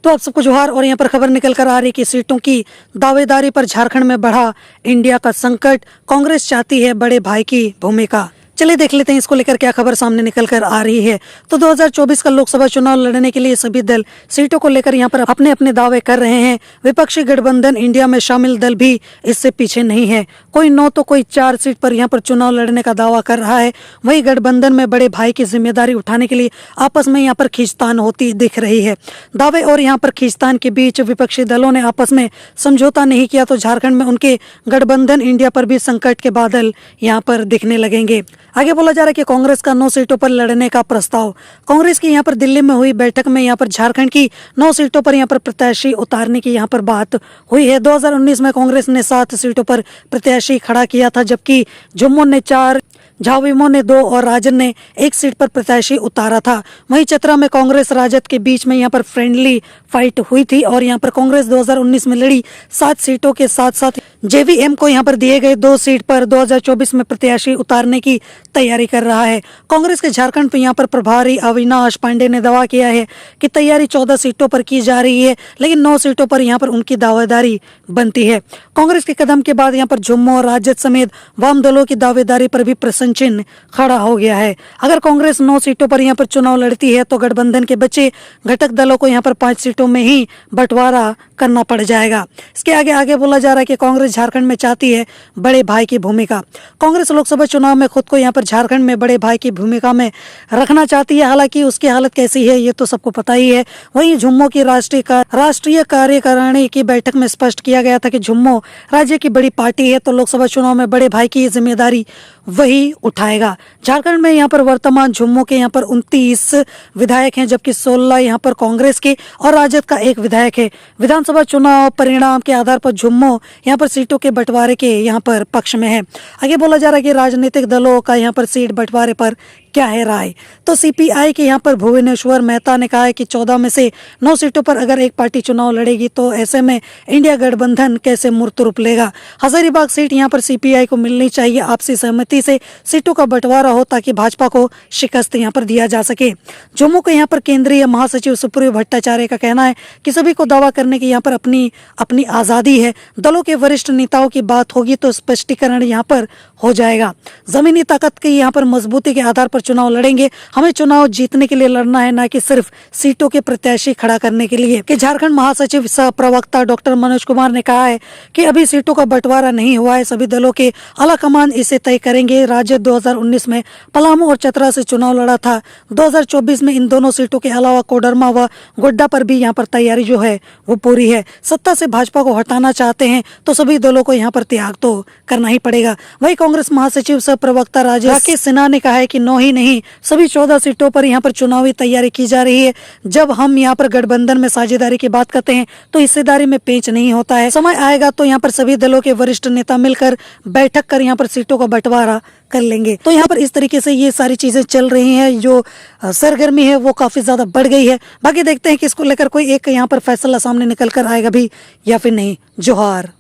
तो आप सबको जोहार। और यहाँ पर खबर निकल कर आ रही है कि सीटों की दावेदारी पर झारखंड में बढ़ा इंडिया का संकट, कांग्रेस चाहती है बड़े भाई की भूमिका। चलिए देख लेते हैं इसको लेकर क्या खबर सामने निकल कर आ रही है। तो 2024 का लोकसभा चुनाव लड़ने के लिए सभी दल सीटों को लेकर यहाँ पर अपने अपने दावे कर रहे हैं। विपक्षी गठबंधन इंडिया में शामिल दल भी इससे पीछे नहीं है। कोई 9 तो कोई 4 सीट पर यहाँ पर चुनाव लड़ने का दावा कर रहा है। वही गठबंधन में बड़े भाई की जिम्मेदारी उठाने के लिए आपस में यहाँ पर खींचतान होती दिख रही है। दावे और यहाँ पर खींचतान के बीच विपक्षी दलों ने आपस में समझौता नहीं किया तो झारखंड में उनके गठबंधन इंडिया पर भी संकट के बादल यहाँ पर दिखने लगेंगे। आगे बोला जा रहा है कि कांग्रेस का 9 सीटों पर लड़ने का प्रस्ताव। कांग्रेस की यहाँ पर दिल्ली में हुई बैठक में यहाँ पर झारखंड की 9 सीटों पर यहाँ पर प्रत्याशी उतारने की यहाँ पर बात हुई है। 2019 में कांग्रेस ने 7 सीटों पर प्रत्याशी खड़ा किया था, जबकि झुम्मो ने 4, झाविमो ने 2 और राजन ने 1 सीट पर प्रत्याशी उतारा था। वहीं चतरा में कांग्रेस राजद के बीच में यहाँ पर फ्रेंडली फाइट हुई थी और यहाँ पर कांग्रेस 2019 में लड़ी 7 सीटों के साथ साथ जेवीएम को यहाँ पर दिए गए 2 सीट पर 2024 में प्रत्याशी उतारने की तैयारी कर रहा है। कांग्रेस के झारखंड पर यहाँ पर प्रभारी अविनाश पांडे ने दावा किया है कि तैयारी 14 सीटों पर की जा रही है, लेकिन 9 सीटों पर यहाँ पर उनकी दावेदारी बनती है। कांग्रेस के कदम के बाद यहाँ पर झुम्मो और राजद समेत वाम दलों की दावेदारी पर भी प्रश्न चिन्ह खड़ा हो गया है। अगर कांग्रेस 9 सीटों पर यहाँ पर चुनाव लड़ती है तो गठबंधन के बचे घटक दलों को यहाँ पर 5 सीटों में ही बंटवारा करना पड़ जाएगा। इसके आगे बोला जा रहा है कि कांग्रेस झारखंड में चाहती है बड़े भाई की भूमिका। कांग्रेस लोकसभा चुनाव में खुद को यहाँ पर झारखंड में बड़े भाई की भूमिका में रखना चाहती है। हालांकि उसकी हालत कैसी है ये तो सबको पता ही है। वहीं झुम्मो की राष्ट्रीय कार्यकारिणी की बैठक में स्पष्ट किया गया था कि झुम्मो राज्य की बड़ी पार्टी है तो लोकसभा चुनाव में बड़े भाई की जिम्मेदारी वही उठाएगा। झारखंड में यहाँ पर वर्तमान झुम्मो के यहाँ पर 29 विधायक हैं, जबकि 16 यहाँ पर कांग्रेस के और राजद का 1 विधायक है। विधानसभा चुनाव परिणाम के आधार पर झुम्मो यहाँ पर सीटों के बंटवारे के यहाँ पर पक्ष में है। आगे बोला जा रहा है कि राजनीतिक दलों का यहाँ पर सीट बंटवारे पर क्या है राय। तो सीपीआई के यहाँ पर भुवनेश्वर मेहता ने कहा है कि 14 में से 9 सीटों पर अगर एक पार्टी चुनाव लड़ेगी तो ऐसे में इंडिया गठबंधन कैसे मूर्त रूप लेगा। हजारीबाग सीट यहाँ पर सीपीआई को मिलनी चाहिए। आपसी सहमति से सीटों का बंटवारा हो ताकि भाजपा को शिकस्त यहाँ पर दिया जा सके। जम्मू के यहाँ पर केंद्रीय महासचिव सुप्रियो भट्टाचार्य का कहना है कि सभी को दावा करने की यहाँ पर अपनी आज़ादी है। दलों के वरिष्ठ नेताओं की बात होगी तो स्पष्टीकरण यहाँ पर हो जाएगा। जमीनी ताकत की यहाँ पर मजबूती के आधार पर चुनाव लड़ेंगे। हमें चुनाव जीतने के लिए लड़ना है, ना कि सिर्फ सीटों के प्रत्याशी खड़ा करने के लिए। कि झारखंड महासचिव सह प्रवक्ता डॉक्टर मनोज कुमार ने कहा है कि अभी सीटों का बंटवारा नहीं हुआ है, सभी दलों के आला कमान इसे तय करेंगे। राज्य 2019 में पलामू और चतरा से चुनाव लड़ा था। 2024 में इन दोनों सीटों के अलावा कोडरमा व गोड्डा पर भी यहाँ पर तैयारी जो है वो पूरी है। सत्ता से भाजपा को हटाना चाहते हैं तो सभी दलों को यहाँ पर त्याग तो करना ही पड़ेगा। वही कांग्रेस महासचिव सह प्रवक्ता राकेश सिन्हा ने कहा है कि 9 ही नहीं सभी 14 सीटों पर यहाँ पर चुनावी तैयारी की जा रही है। जब हम यहाँ पर गठबंधन में साझेदारी की बात करते हैं तो हिस्सेदारी में पेंच नहीं होता है। समय आएगा तो यहाँ पर सभी दलों के वरिष्ठ नेता मिलकर बैठक कर यहाँ पर सीटों का बंटवारा कर लेंगे। तो यहाँ पर इस तरीके से ये सारी चीजें चल रही हैं। जो सरगर्मी है वो काफी ज्यादा बढ़ गई है। बाकी देखते हैं कि इसको लेकर कोई एक यहाँ पर फैसला सामने निकल कर आएगा भी या फिर नहीं। जोहार।